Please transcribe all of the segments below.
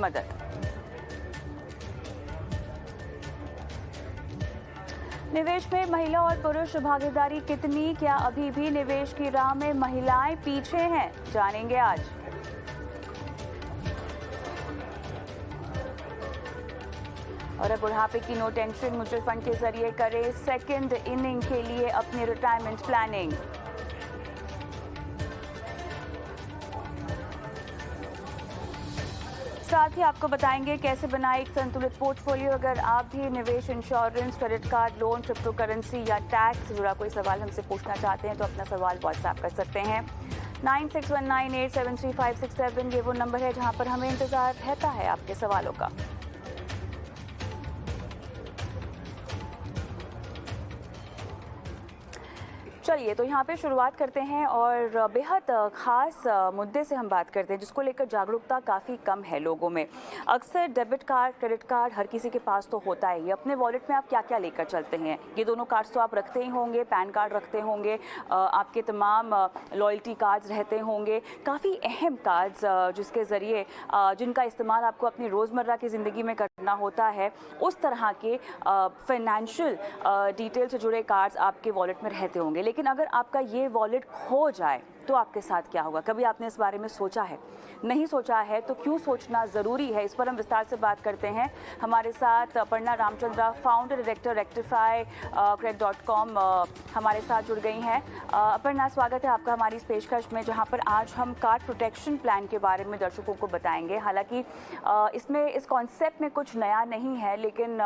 मदद। निवेश में महिला और पुरुष भागीदारी कितनी, क्या अभी भी निवेश की राह में महिलाएं पीछे हैं, जानेंगे आज। और अब बुढ़ापे की नो टेंशन, म्यूचुअल फंड के जरिए करें सेकंड इनिंग के लिए अपनी रिटायरमेंट प्लानिंग। साथ ही आपको बताएंगे कैसे बनाए एक संतुलित पोर्टफोलियो। अगर आप भी निवेश, insurance, credit card, loan, crypto currency या टैक्स से जुड़ा कोई सवाल हमसे पूछना चाहते हैं तो अपना सवाल व्हाट्सएप कर सकते हैं। 9619873567 ये वो नंबर है जहां पर हमें इंतजार रहता है आपके सवालों का। चलिए तो यहाँ पे शुरुआत करते हैं और बेहद ख़ास मुद्दे से हम बात करते हैं जिसको लेकर जागरूकता काफ़ी कम है लोगों में। अक्सर डेबिट कार्ड, क्रेडिट कार्ड हर किसी के पास तो होता है। ये अपने वॉलेट में आप क्या क्या लेकर चलते हैं? ये दोनों कार्ड्स तो आप रखते ही होंगे, पैन कार्ड रखते होंगे, आपके तमाम लॉयल्टी कार्ड्स रहते होंगे, काफ़ी अहम कार्ड्स जिसके ज़रिए जिनका इस्तेमाल आपको अपनी रोज़मर्रा की ज़िंदगी में करना होता है, उस तरह के फाइनेंशियल डिटेल से जुड़े कार्ड्स आपके वॉलेट में रहते होंगे। लेकिन अगर आपका ये वॉलेट खो जाए तो आपके साथ क्या होगा? कभी आपने इस बारे में सोचा है? नहीं सोचा है तो क्यों सोचना ज़रूरी है? इस पर हम विस्तार से बात करते हैं। हमारे साथ Aparna Ramchandra, founder director rectify credit.com हमारे साथ जुड़ गई हैं। अपर्णा, स्वागत है आपका हमारी इस पेशकश में जहां पर आज हम कार्ड प्रोटेक्शन प्लान के बारे में दर्शकों को बताएंगे। हालांकि इसमें इस कॉन्सेप्ट में कुछ नया नहीं है, लेकिन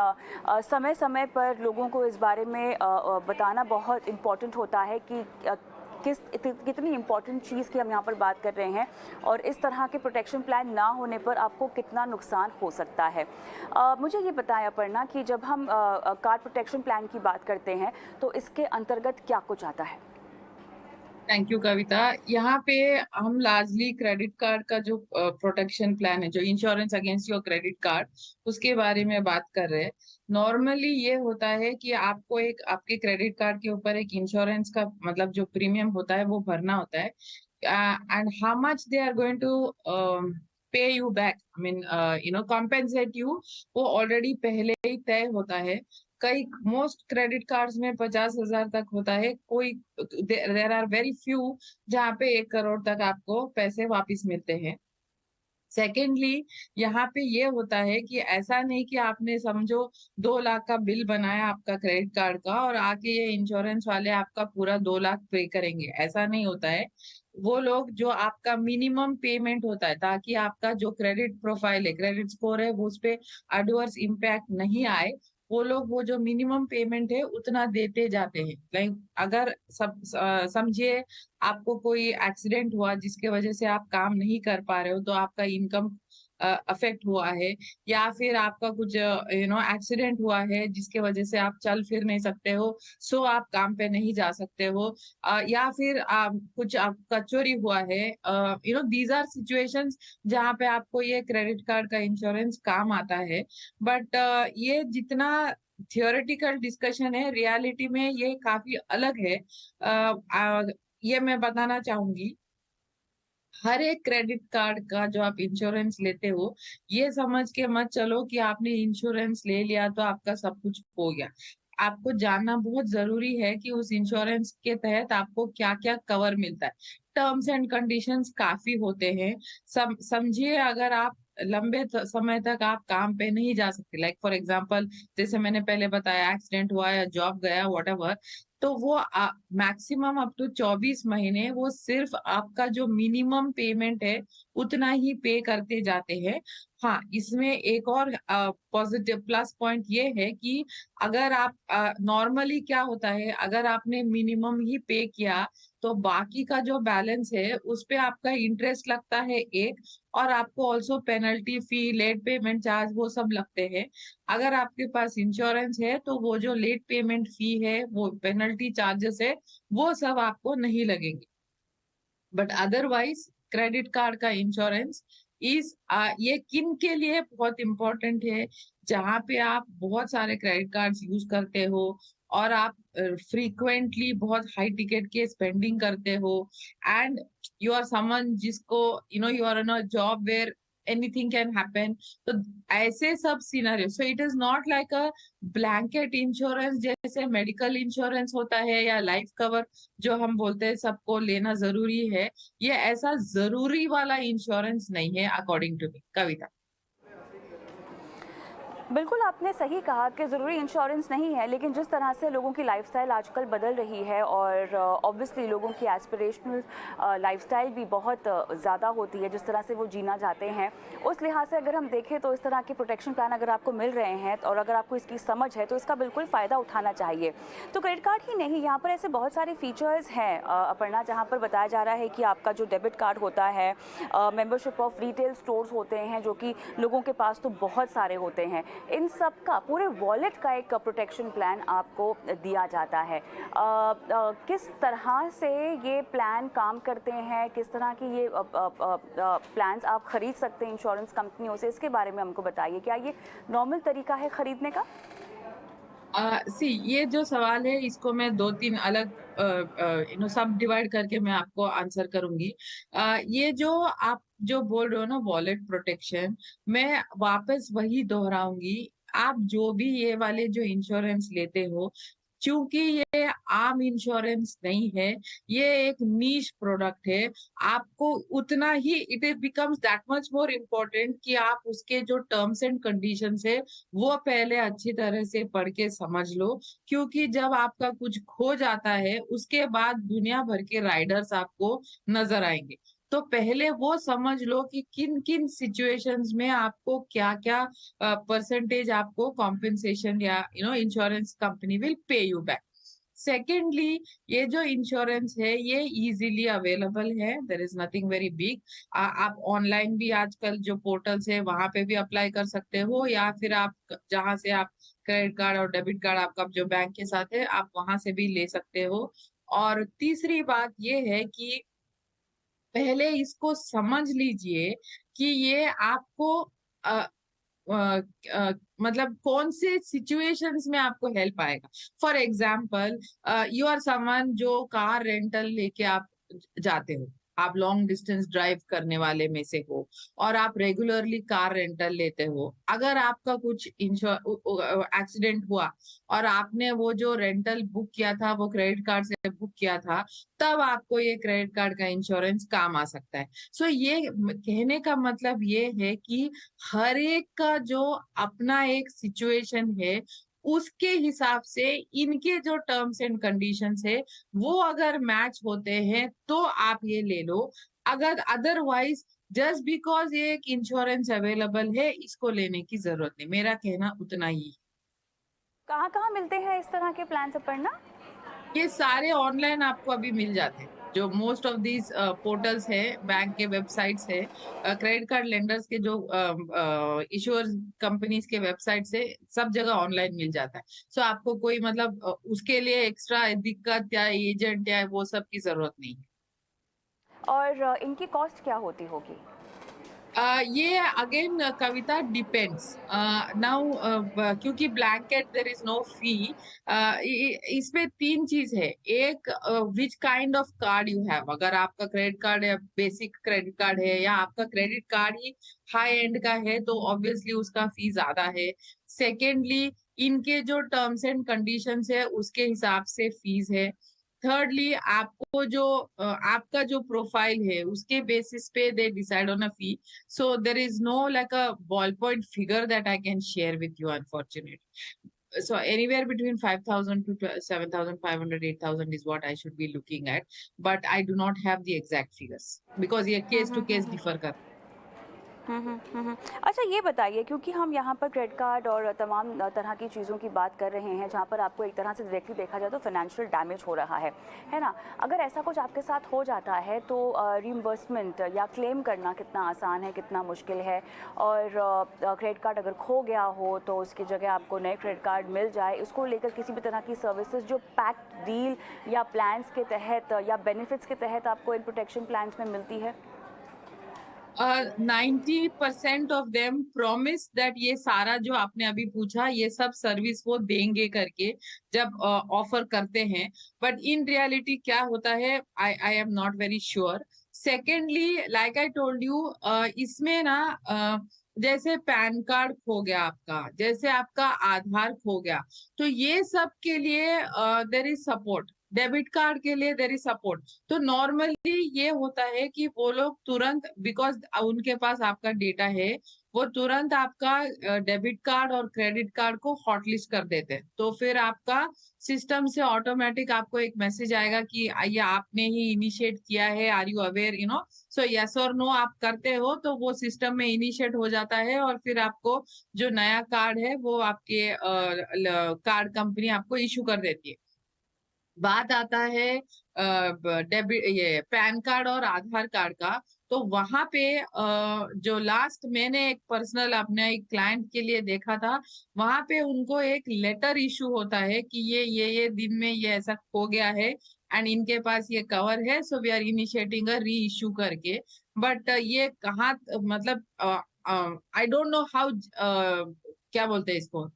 समय समय पर लोगों को इस बारे में बताना बहुत इम्पॉर्टेंट होता है कि कितनी इम्पॉर्टेंट चीज़ की हम यहाँ पर बात कर रहे हैं और इस तरह के प्रोटेक्शन प्लान ना होने पर आपको कितना नुकसान हो सकता है। मुझे ये बताएं अपर्णा कि जब हम कार्ड प्रोटेक्शन प्लान की बात करते हैं तो इसके अंतर्गत क्या कुछ आता है? थैंक यू कविता। यहाँ पे हम लार्जली क्रेडिट कार्ड का जो प्रोटेक्शन प्लान है, जो insurance against your credit card, उसके बारे में बात कर रहे हैं। नॉर्मली ये होता है कि आपको एक आपके क्रेडिट कार्ड के ऊपर एक इंश्योरेंस का मतलब जो प्रीमियम होता है वो भरना होता है, and how much they are going to pay you back, I mean compensate you, वो ऑलरेडी पहले ही तय होता है। कई मोस्ट क्रेडिट कार्ड्स में 50,000 तक होता है, कोई देर आर वेरी फ्यू जहाँ पे 1 करोड़ तक आपको पैसे वापस मिलते हैं। सेकेंडली, यहाँ पे ये होता है कि ऐसा नहीं कि आपने समझो 2 लाख का बिल बनाया आपका क्रेडिट कार्ड का और आके ये इंश्योरेंस वाले आपका पूरा 2 लाख पे करेंगे, ऐसा नहीं होता है। वो लोग जो आपका मिनिमम पेमेंट होता है ताकि आपका जो क्रेडिट प्रोफाइल है, क्रेडिट स्कोर है, वो उस पे एडवर्स इम्पैक्ट नहीं आए, वो लोग वो जो मिनिमम पेमेंट है उतना देते जाते हैं। लाइक अगर सब समझिए आपको कोई एक्सीडेंट हुआ जिसके वजह से आप काम नहीं कर पा रहे हो, तो आपका इनकम अफेक्ट हुआ है, या फिर आपका कुछ एक्सीडेंट हुआ है जिसके वजह से आप चल फिर नहीं सकते हो, सो आप काम पे नहीं जा सकते हो, या फिर कुछ आपका चोरी हुआ है, दीज आर सिचुएशंस जहाँ पे आपको ये क्रेडिट कार्ड का इंश्योरेंस काम आता है। बट ये जितना थियोरेटिकल डिस्कशन है, रियलिटी में ये काफी अलग है। ये मैं बताना चाहूंगी, हर एक क्रेडिट कार्ड का जो आप इंश्योरेंस लेते हो, ये समझ के मत चलो कि आपने इंश्योरेंस ले लिया तो आपका सब कुछ हो गया। आपको जानना बहुत जरूरी है कि उस इंश्योरेंस के तहत आपको क्या-क्या कवर मिलता है। टर्म्स एंड कंडीशंस काफी होते हैं। समझिए अगर आप लंबे समय तक आप काम पे नहीं जा सकते, लाइक फॉर एग्जांपल जैसे मैंने पहले बताया, एक्सीडेंट हुआ या जॉब गया, व्हाटएवर, तो वो मैक्सिमम अप टू 24 महीने वो सिर्फ आपका जो मिनिमम पेमेंट है उतना ही पे करते जाते हैं। हाँ, इसमें एक और पॉजिटिव प्लस पॉइंट ये है कि अगर आप नॉर्मली क्या होता है, अगर आपने मिनिमम ही पे किया तो बाकी का जो बैलेंस है उस पे आपका इंटरेस्ट लगता है एक, और आपको ऑल्सो पेनल्टी फी, लेट पेमेंट चार्ज, वो सब लगते हैं। अगर आपके पास इंश्योरेंस है तो वो जो लेट पेमेंट फी है, वो पेनल्टी चार्जेस है, वो सब आपको नहीं लगेंगे। बट अदरवाइज क्रेडिट कार्ड का इंश्योरेंस ये किन के लिए बहुत इंपॉर्टेंट है, जहाँ पे आप बहुत सारे क्रेडिट कार्ड्स यूज करते हो और आप फ्रीक्वेंटली बहुत हाई टिकट के स्पेंडिंग करते हो, एंड यू आर समवन जिसको you are in a job where anything can happen. तो ऐसे सब scenario, so it is not like a blanket insurance जैसे मेडिकल इंश्योरेंस होता है या लाइफ कवर जो हम बोलते हैं सबको लेना जरूरी है, ये ऐसा जरूरी वाला इंश्योरेंस नहीं है अकॉर्डिंग टू मी। कविता। बिल्कुल आपने सही कहा कि ज़रूरी इंश्योरेंस नहीं है, लेकिन जिस तरह से लोगों की लाइफस्टाइल आजकल बदल रही है और ऑब्वियसली लोगों की एस्पिरेशनल लाइफस्टाइल भी बहुत ज़्यादा होती है, जिस तरह से वो जीना चाहते हैं, उस लिहाज से अगर हम देखें तो इस तरह के प्रोटेक्शन प्लान अगर आपको मिल रहे हैं और अगर आपको इसकी समझ है तो इसका बिल्कुल फ़ायदा उठाना चाहिए। तो क्रेडिट कार्ड ही नहीं, यहाँ पर ऐसे बहुत सारे फीचर्स हैं अपर्णा, जहाँ पर बताया जा रहा है कि आपका जो डेबिट कार्ड होता है, मेंबरशिप ऑफ रिटेल स्टोर्स होते हैं जो कि लोगों के पास तो बहुत सारे होते हैं, इन सब का पूरे वॉलेट का एक प्रोटेक्शन प्लान आपको दिया जाता है। किस तरह से ये प्लान काम करते हैं, किस तरह की ये प्लान्स आप खरीद सकते हैं इंश्योरेंस कंपनियों से, इसके बारे में हमको बताइए। क्या ये नॉर्मल तरीका है खरीदने का? ये जो सवाल है इसको मैं 2-3 अलग सब डिवाइड करके मैं आपको आंसर करूंगी। ये जो आप जो बोल रहे हो ना वॉलेट प्रोटेक्शन, मैं वापस वही दोहराऊंगी। आप जो भी ये वाले जो इंश्योरेंस लेते हो, क्योंकि ये आम इंश्योरेंस नहीं है, ये एक नीश प्रोडक्ट है, आपको उतना ही it becomes that much more important कि आप उसके जो टर्म्स एंड कंडीशंस है वो पहले अच्छी तरह से पढ़ के समझ लो। क्योंकि जब आपका कुछ खो जाता है उसके बाद दुनिया भर के राइडर्स आपको नजर आएंगे। तो पहले वो समझ लो कि किन किन सिचुएशंस में आपको क्या क्या परसेंटेज आपको कॉम्पेंसेशन या insurance company will pay you back. Secondly, ये जो इंश्योरेंस है ये इजीली अवेलेबल है, there is nothing very big. आप ऑनलाइन भी आजकल जो पोर्टल्स है वहां पे भी अप्लाई कर सकते हो, या फिर आप जहां से आप क्रेडिट कार्ड और डेबिट कार्ड आपका जो बैंक के साथ है आप वहां से भी ले सकते हो। और तीसरी बात ये है कि पहले इसको समझ लीजिए कि ये आपको अ, मतलब कौन से सिचुएशंस में आपको हेल्प आएगा। For example, you are someone जो कार रेंटल लेके आप जाते हो, आप लॉन्ग डिस्टेंस ड्राइव करने वाले में से हो और आप रेगुलरली कार रेंटल लेते हो। अगर आपका कुछ एक्सीडेंट हुआ और आपने वो जो रेंटल बुक किया था वो क्रेडिट कार्ड से बुक किया था, तब आपको ये क्रेडिट कार्ड का इंश्योरेंस काम आ सकता है। सो ये कहने का मतलब ये है कि हर एक का जो अपना एक सिचुएशन है, उसके हिसाब से इनके जो टर्म्स एंड कंडीशंस है वो अगर मैच होते हैं तो आप ये ले लो। अगर अदरवाइज जस्ट बिकॉज ये एक इंश्योरेंस अवेलेबल है इसको लेने की जरूरत नहीं, मेरा कहना उतना ही। कहाँ कहाँ मिलते हैं इस तरह के प्लान अपर्णा? ये सारे ऑनलाइन आपको अभी मिल जाते हैं, जो मोस्ट ऑफ दीज पोर्टल्स है, बैंक के वेबसाइट्स है, क्रेडिट कार्ड लेंडर्स के जो इश्योर कंपनीज के वेबसाइट से सब जगह ऑनलाइन मिल जाता है। सो आपको कोई मतलब उसके लिए एक्स्ट्रा दिक्कत या एजेंट या वो सब की जरूरत नहीं है। और इनकी कॉस्ट क्या होती होगी? ये अगेन कविता डिपेंड्स नाउ, क्योंकि blanket there is no fee. इसमें 3 चीज है। एक, which kind of card you have, अगर आपका क्रेडिट कार्ड या बेसिक क्रेडिट कार्ड है या आपका क्रेडिट कार्ड ही हाई एंड का है तो ऑब्वियसली उसका फी ज्यादा है। सेकेंडली, इनके जो टर्म्स एंड कंडीशंस है उसके हिसाब से फीस है। थर्डली, आपको जो आपका जो प्रोफाइल है उसके बेसिस पे they decide on a fee. So there is no like a ballpoint figure that I can share with you, unfortunately. So anywhere between 5,000 to 7,500, 8,000 is what I should be looking at. But I do not have the exact figures because ये case to case differ करता है। अच्छा ये बताइए, क्योंकि हम यहाँ पर क्रेडिट कार्ड और तमाम तरह की चीज़ों की बात कर रहे हैं जहाँ पर आपको एक तरह से डायरेक्टली देखा जाए तो फाइनेंशियल डैमेज हो रहा है ना? अगर ऐसा कुछ आपके साथ हो जाता है तो रीइंबर्समेंट या क्लेम करना कितना आसान है, कितना मुश्किल है? और क्रेडिट कार्ड अगर खो गया हो तो उसकी जगह आपको नए क्रेडिट कार्ड मिल जाए, उसको लेकर किसी भी तरह की सर्विसेज जो पैक्ड डील या प्लान्स के तहत या बेनिफिट्स के तहत आपको इन प्रोटेक्शन प्लान्स में मिलती है? 90% ऑफ देम प्रॉमिस दैट ये सारा जो आपने अभी पूछा ये सब सर्विस वो देंगे करके जब ऑफर करते हैं। बट इन रियलिटी क्या होता है, I am not very sure. Secondly like I told you, इसमें ना जैसे पैन कार्ड खो गया आपका, जैसे आपका आधार खो गया, तो ये सब के लिए there is support. Debit card के लिए देर इज सपोर्ट। तो नॉर्मली ये होता है कि वो लोग तुरंत, बिकॉज उनके पास आपका डेटा है, वो तुरंत आपका डेबिट कार्ड और क्रेडिट कार्ड को हॉटलिस्ट कर देते हैं। तो फिर आपका सिस्टम से ऑटोमेटिक आपको एक मैसेज आएगा कि ये आपने ही इनिशिएट किया है, are you aware, you know. So yes और नो आप करते हो तो वो सिस्टम में इनिशिएट हो जाता है, और फिर आपको जो नया कार्ड है वो आपके कार्ड कंपनी आपको इशू कर देती है। बात आता है डेबिट, ये पैन कार्ड और आधार कार्ड का, तो वहां पे जो लास्ट मैंने एक पर्सनल अपने एक क्लाइंट के लिए देखा था, वहां पे उनको एक लेटर इशू होता है कि ये दिन में ये ऐसा हो गया है, एंड इनके पास ये कवर है, सो वी आर इनिशिएटिंग अ री इशू करके। बट ये कहाँ, मतलब आई डोंट नो हाउ, क्या बोलते हैं इसको,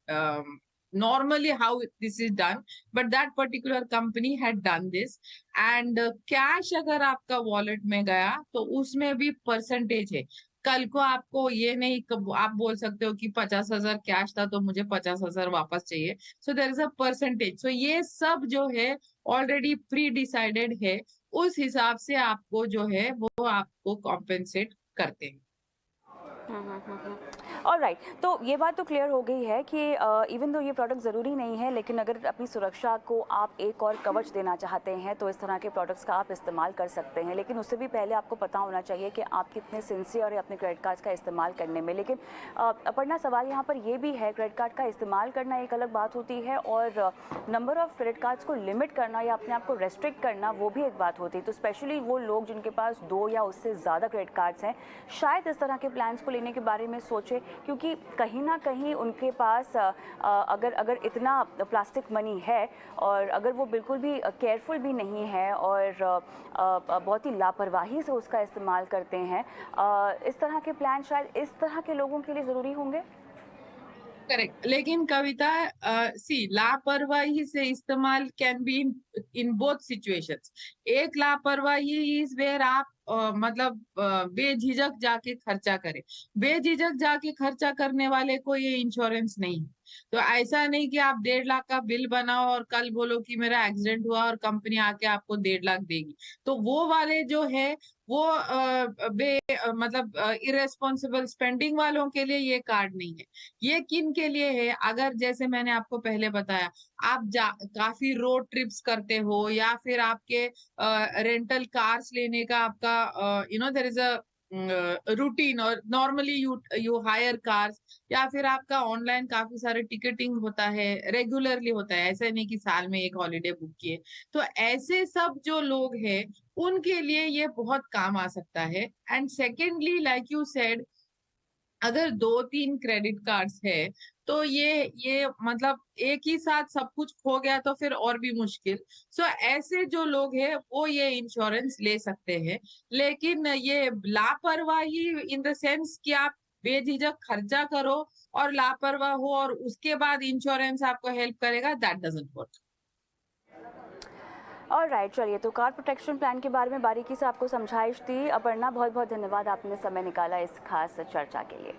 normally how this is done, but that particular company had done this, and cash अगर आपका वॉलेट में गया तो उसमें भी परसेंटेज है। कल को आपको ये नहीं, आप बोल सकते हो कि 50,000 कैश था तो मुझे 50,000 वापस चाहिए। So there is a percentage. So ये सब जो है ऑलरेडी प्री डिसाइडेड है, उस हिसाब से आपको जो है वो आपको कॉम्पेंसेट करते हैं। ऑलराइट, तो ये बात तो क्लियर हो गई है कि इवन दो ये प्रोडक्ट ज़रूरी नहीं है, लेकिन अगर अपनी सुरक्षा को आप एक और कवच देना चाहते हैं तो इस तरह के प्रोडक्ट्स का आप इस्तेमाल कर सकते हैं। लेकिन उससे भी पहले आपको पता होना चाहिए कि आप कितने सिंसियर है अपने क्रेडिट कार्ड्स का इस्तेमाल करने में। लेकिन अपर्णा, सवाल यहाँ पर ये भी है, क्रेडिट कार्ड का इस्तेमाल करना एक अलग बात होती है और नंबर ऑफ़ क्रेडिट कार्ड्स को लिमिट करना या अपने आप को रेस्ट्रिक्ट करना वो भी एक बात होती है। तो स्पेशली वो लोग जिनके पास 2 या उससे ज़्यादा क्रेडिट कार्ड्स हैं, शायद इस तरह के प्लान्स को लेने के बारे में सोचें, क्योंकि कहीं ना कहीं उनके पास अगर इतना प्लास्टिक मनी है और अगर वो बिल्कुल भी केयरफुल भी नहीं है और बहुत ही लापरवाही से उसका इस्तेमाल करते हैं, इस तरह के प्लान शायद इस तरह के लोगों के लिए ज़रूरी होंगे। करेक्ट, लेकिन कविता, सी लापरवाही से इस्तेमाल can be in both situations. एक लापरवाही इज वेयर आप मतलब बेझिझक जाके खर्चा करें। बेझिझक जाके खर्चा करने वाले को ये इंश्योरेंस नहीं है। तो ऐसा नहीं कि आप 1.5 लाख का बिल बनाओ और कल बोलो कि मेरा एक्सीडेंट हुआ और कंपनी आके आपको 1.5 लाख देगी। तो वो वाले जो है वो मतलब इरेस्पॉन्सिबल स्पेंडिंग वालों के लिए ये कार्ड नहीं है। ये किन के लिए है? अगर जैसे मैंने आपको पहले बताया, आप काफी रोड ट्रिप्स करते हो, या फिर आपके रेंटल कार्स लेने का आपका you know there is a routine, और नॉर्मली यू हायर कार्स, या फिर आपका ऑनलाइन काफी सारे टिकटिंग होता है, रेगुलरली होता है, ऐसा नहीं कि साल में एक हॉलिडे बुक किए। तो ऐसे सब जो लोग हैं उनके लिए ये बहुत काम आ सकता है। And secondly, like you said, अगर 2-3 क्रेडिट कार्ड्स है तो ये मतलब एक ही साथ सब कुछ खो गया तो फिर और भी मुश्किल। सो ऐसे जो लोग हैं वो ये इंश्योरेंस ले सकते हैं। लेकिन ये लापरवाही इन द सेंस कि आप बेझिझक खर्चा करो और लापरवाह हो और उसके बाद इंश्योरेंस आपको हेल्प करेगा, दैट डजंट वर्क। ऑलराइट, चलिए, तो कार प्रोटेक्शन प्लान के बारे में बारीकी से आपको समझाइश दी। अपर्णा, बहुत बहुत धन्यवाद, आपने समय निकाला इस खास चर्चा के लिए।